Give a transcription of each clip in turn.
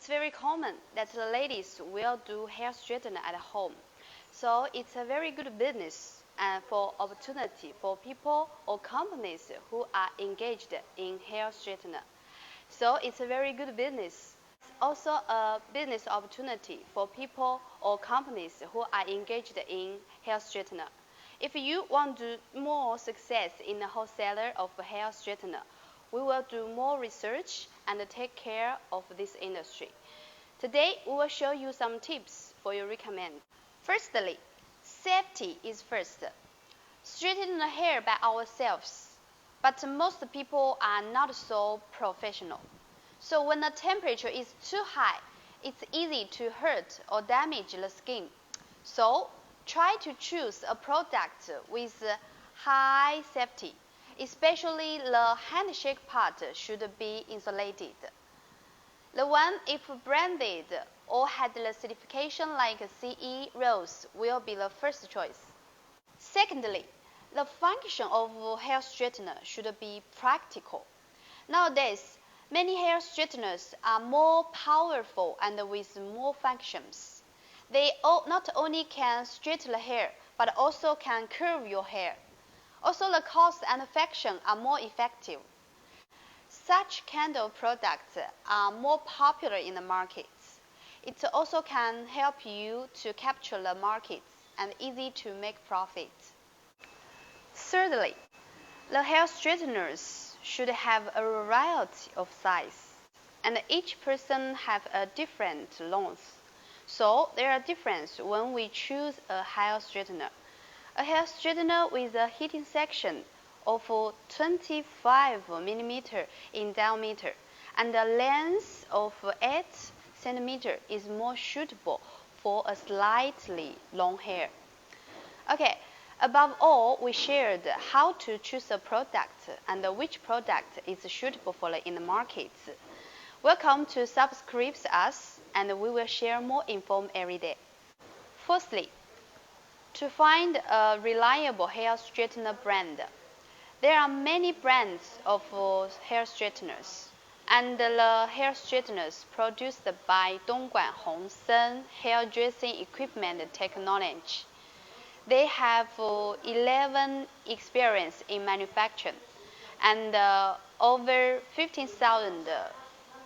It's very common that the ladies will do hair straightener at home. So it's a very good business and for opportunity for people or companies who are engaged in hair straightener. So it's a very good business. It's also a business opportunity for people or companies who are engaged in hair straightener. If you want to do more success in the wholesaler of hair straightener, we will do more research and take care of this industry. Today, we will show you some tips for you recommend. Firstly, safety is first. Straighten the hair by ourselves, but most people are not so professional. So when the temperature is too high, it's easy to hurt or damage the skin. So try to choose a product with high safety. Especially the handshake part should be insulated. The one if branded or had the certification like CE Rose will be the first choice. Secondly, the function of hair straightener should be practical. Nowadays, many hair straighteners are more powerful and with more functions. They not only can straighten the hair, but also can curl your hair. Also, the cost and function are more effective. Such kind of products are more popular in the markets. It also can help you to capture the markets and easy to make profit. Thirdly, the hair straighteners should have a variety of size, and each person have a different length. So there are differences when we choose a hair straightener. A hair straightener with a heating section of 25 mm in diameter and a length of 8 cm is more suitable for a slightly long hair. Okay, above all, we shared how to choose a product and which product is suitable for in the market. Welcome to subscribe us, and we will share more info every day. Firstly, to find a reliable hair straightener brand, there are many brands of hair straighteners, and the hair straighteners produced by Dongguan Hongsen Hairdressing Equipment Technology. They have 11 experience in manufacturing and over 15,000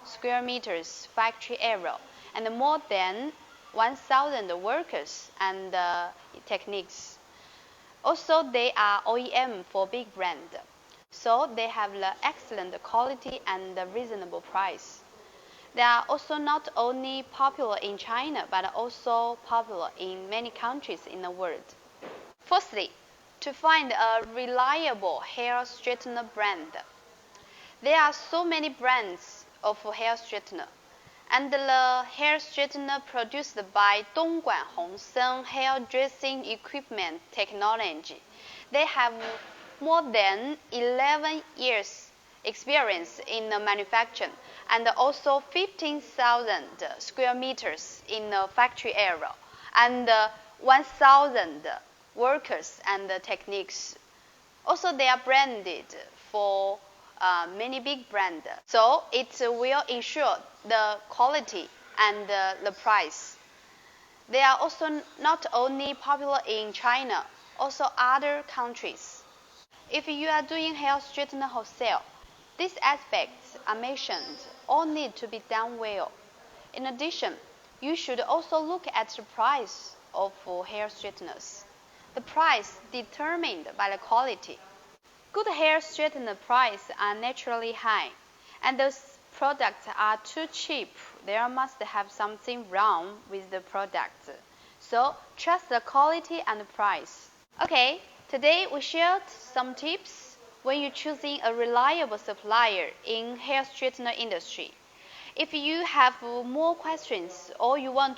square meters factory area and more than 1,000 workers and techniques. Also, they are OEM for big brand, so they have the excellent quality and reasonable price. They are also not only popular in China, but also popular in many countries in the world. Firstly, to find a reliable hair straightener brand. There are so many brands of hair straightener, and the hair straightener produced by Dongguan Hongsen Hairdressing Equipment Technology. They have more than 11 years experience in the manufacturing and also 15,000 square meters in the factory area and 1,000 workers and techniques. Also, they are branded for many big brands, so it will ensure the quality and the price. They are also not only popular in China, also other countries. If you are doing hair straightener wholesale, these aspects are mentioned all need to be done well. In addition, you should also look at the price of hair straighteners. The price determined by the quality. Good hair straightener prices are naturally high, and those products are too cheap. There must have something wrong with the product. So trust the quality and the price. Okay, today we shared some tips when you're choosing a reliable supplier in hair straightener industry. If you have more questions or you want